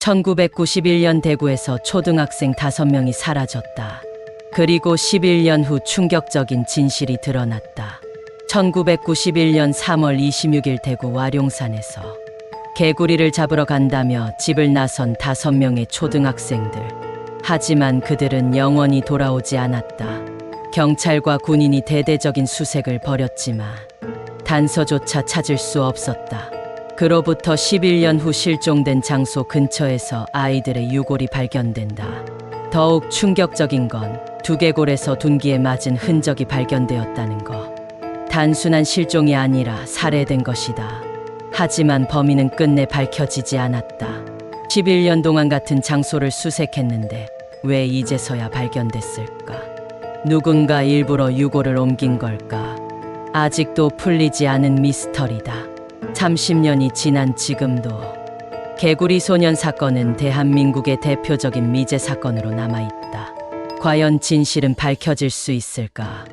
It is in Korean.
1991년 대구에서 초등학생 5명이 사라졌다. 그리고 11년 후 충격적인 진실이 드러났다. 1991년 3월 26일 대구 와룡산에서 개구리를 잡으러 간다며 집을 나선 5명의 초등학생들. 하지만 그들은 영원히 돌아오지 않았다. 경찰과 군인이 대대적인 수색을 벌였지만 단서조차 찾을 수 없었다. 그로부터 11년 후 실종된 장소 근처에서 아이들의 유골이 발견된다. 더욱 충격적인 건 두개골에서 둔기에 맞은 흔적이 발견되었다는 것. 단순한 실종이 아니라 살해된 것이다. 하지만 범인은 끝내 밝혀지지 않았다. 11년 동안 같은 장소를 수색했는데 왜 이제서야 발견됐을까? 누군가 일부러 유골을 옮긴 걸까? 아직도 풀리지 않은 미스터리다. 30년이 지난 지금도 개구리 소년 사건은 대한민국의 대표적인 미제 사건으로 남아있다. 과연 진실은 밝혀질 수 있을까?